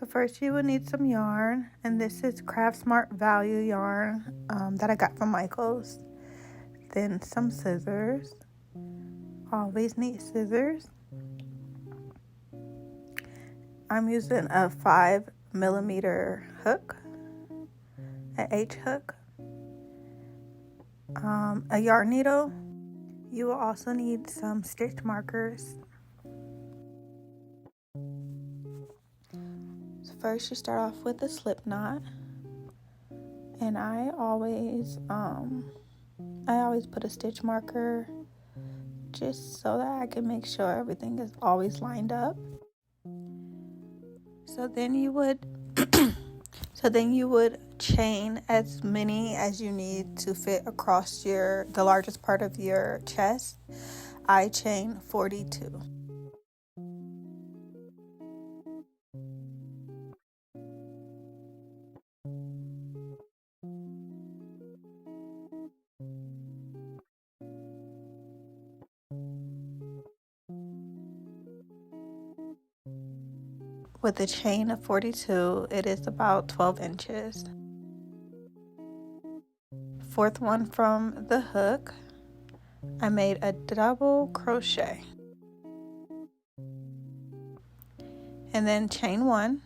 So first you will need some yarn, and this is Craft Smart Value yarn that I got from Michael's. Then some scissors. Always need scissors. I'm using a 5mm hook, an H hook, a yarn needle. You will also need some stitch markers. So first you start off with a slip knot, and I always put a stitch marker just so that I can make sure everything is always lined up. So then you would chain as many as you need to fit across the largest part of your chest. I chain 42. With a chain of 42, it is about 12 inches. Fourth one from the hook, I made a double crochet. And then chain 1.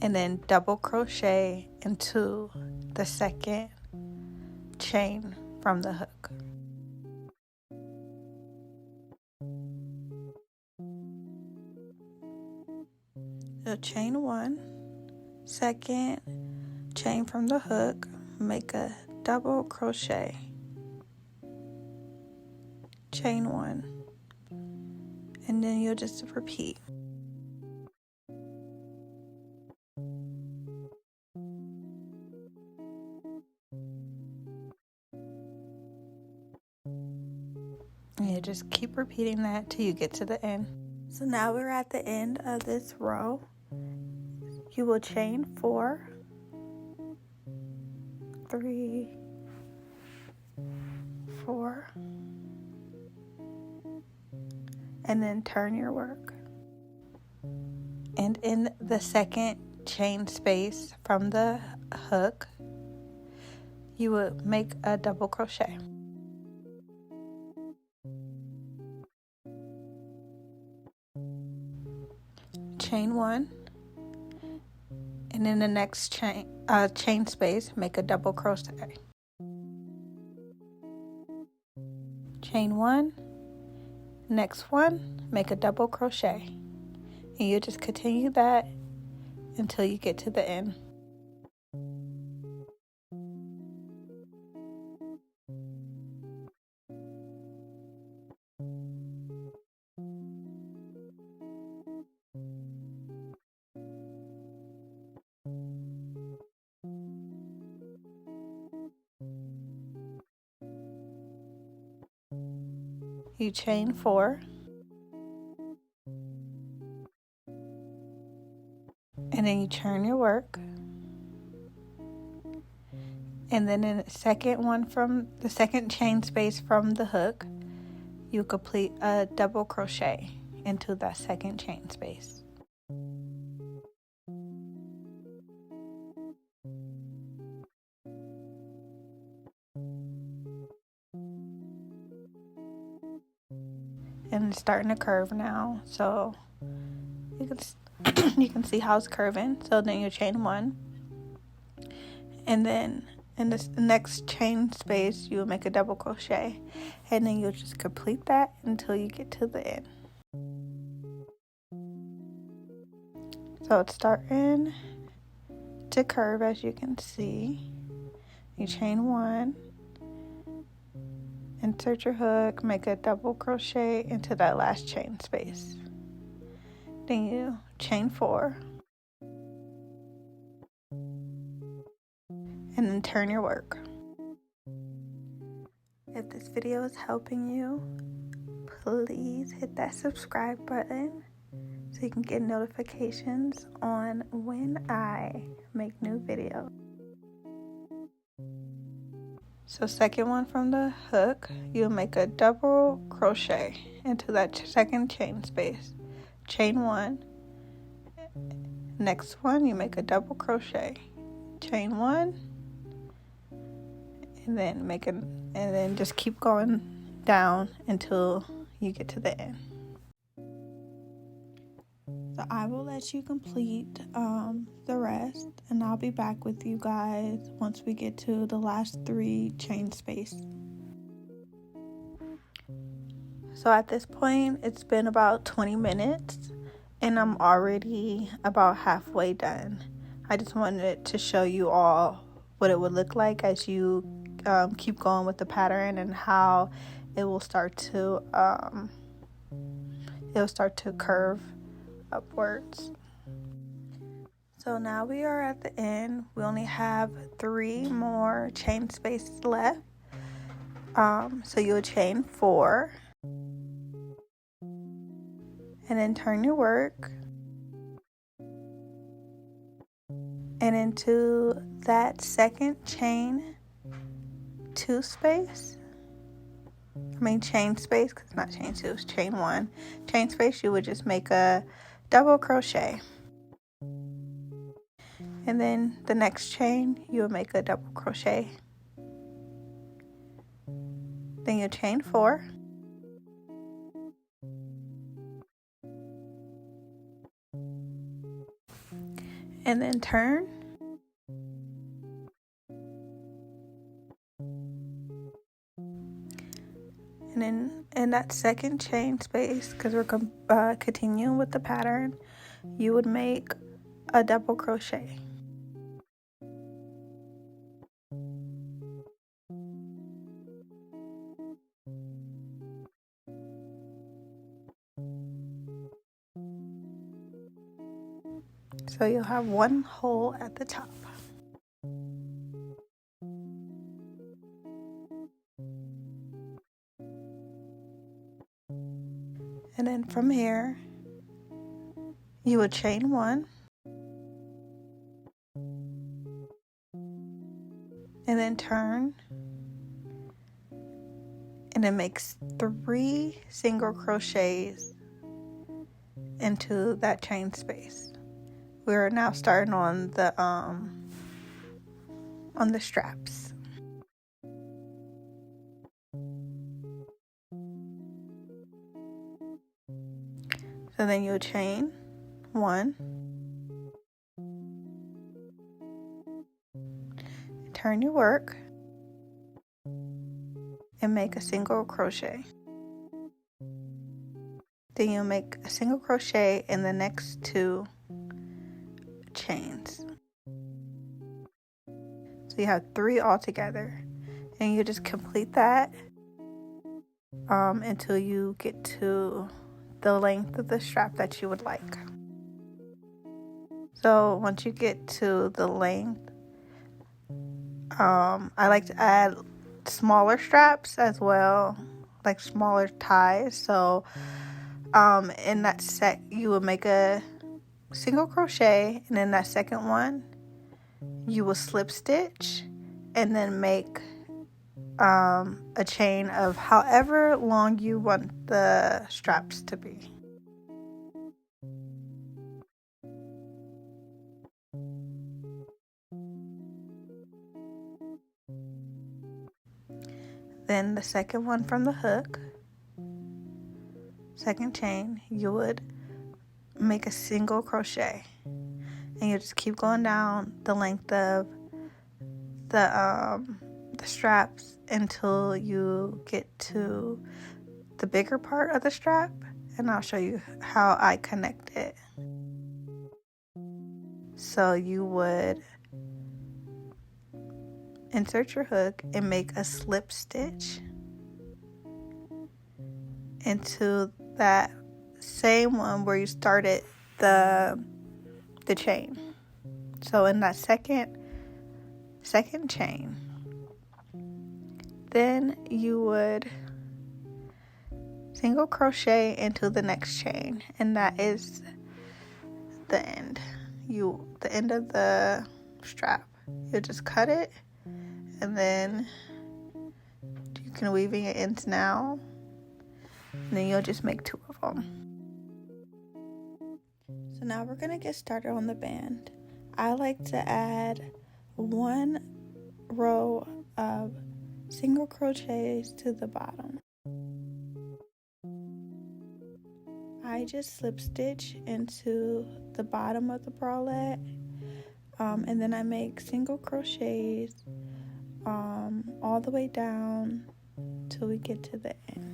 And then double crochet into the second chain from the hook. So chain 1, second chain from the hook, make a double crochet, chain 1, and then you'll just repeat. And you just keep repeating that till you get to the end. So now we're at the end of this row. You will chain 4, 3, 4, and then turn your work. And in the second chain space from the hook, you would make a double crochet. Chain 1, and in the next chain space, make a double crochet. Chain 1, next one, make a double crochet, and you just continue that until you get to the end. You chain 4, and then you turn your work, and then in the second one from the second chain space from the hook, you complete a double crochet into that second chain space. And it's starting to curve now, so you can see how it's curving. So then you chain 1, and then in this next chain space you will make a double crochet, and then you'll just complete that until you get to the end. So it's starting to curve, as you can see. You chain 1, insert your hook, make a double crochet into that last chain space. Then you chain 4, and then turn your work. If this video is helping you, please hit that subscribe button so you can get notifications on when I make new videos. So second one from the hook, you'll make a double crochet into that second chain space. Chain 1. Next one, you make a double crochet. Chain 1, and then just keep going down until you get to the end. So I will let you complete the rest, and I'll be back with you guys once we get to the last 3 chain space. So at this point, it's been about 20 minutes, and I'm already about halfway done. I just wanted to show you all what it would look like as you keep going with the pattern, and how it will start to curve upwards. So now we are at the end. We only have 3 more chain spaces left. So you'll chain 4, and then turn your work, and into that second chain 2 space, chain space, because it's not chain 2, it's chain 1. Chain space, you would just make a double crochet. And then the next chain, you will make a double crochet. Then you chain 4. And then turn. And then in that second chain space, because we're continuing with the pattern, you would make a double crochet. So you'll have 1 hole at the top. And then from here, you would chain 1. And then turn. And it makes 3 single crochets into that chain space. We're now starting on the straps. So then you'll chain 1, turn your work, and make a single crochet. Then you'll make a single crochet in the next 2 chains. So you have 3 altogether, and you just complete that until you get to the length of the strap that you would like. So once you get to the length, I like to add smaller straps as well, like smaller ties. So in that set, you will make a single crochet, and in that second one, you will slip stitch, and then make a chain of however long you want the straps to be. Then the second one from the hook, second chain, you would make a single crochet, and you just keep going down the length of the straps until you get to the bigger part of the strap, and I'll show you how I connect it. So you would insert your hook and make a slip stitch into that same one where you started the chain. So in that second chain, then you would single crochet into the next chain, and that is the end. The end of the strap. You just cut it, and then you can weave in your ends now, and then you'll just make 2 of them. So now we're gonna get started on the band. I like to add 1 row of single crochets to the bottom. I just slip stitch into the bottom of the bralette, and then I make single crochets all the way down till we get to the end.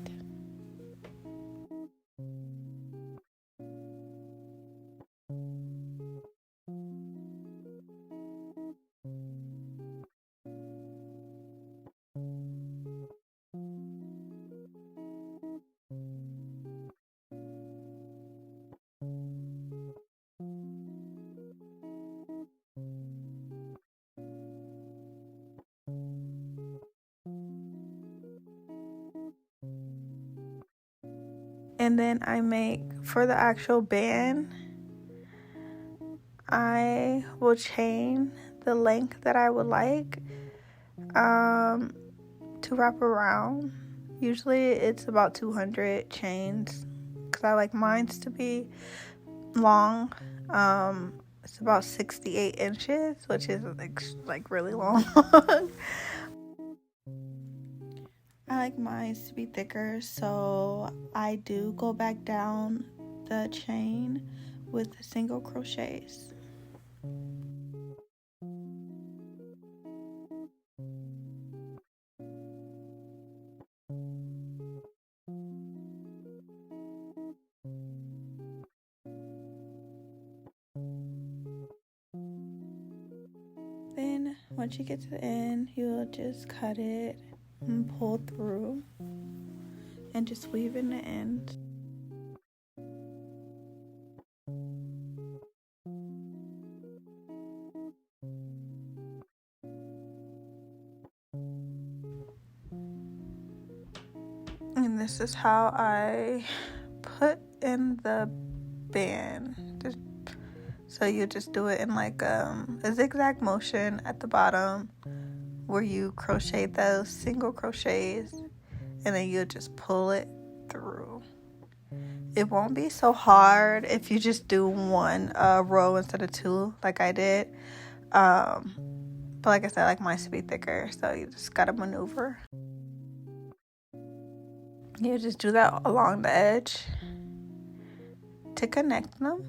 And then I make, for the actual band, I will chain the length that I would like to wrap around. Usually it's about 200 chains because I like mine to be long. It's about 68 inches, which is like really long. I like mine to be thicker, so I do go back down the chain with single crochets. Then once you get to the end, you'll just cut it and pull through and just weave in the end. And this is how I put in the band. So you just do it in like a zigzag motion at the bottom where you crochet those single crochets, and then you'll just pull it through. It won't be so hard if you just do 1 row instead of 2 like I did. But like I said, I like mine to be thicker, so you just gotta maneuver. You just do that along the edge to connect them.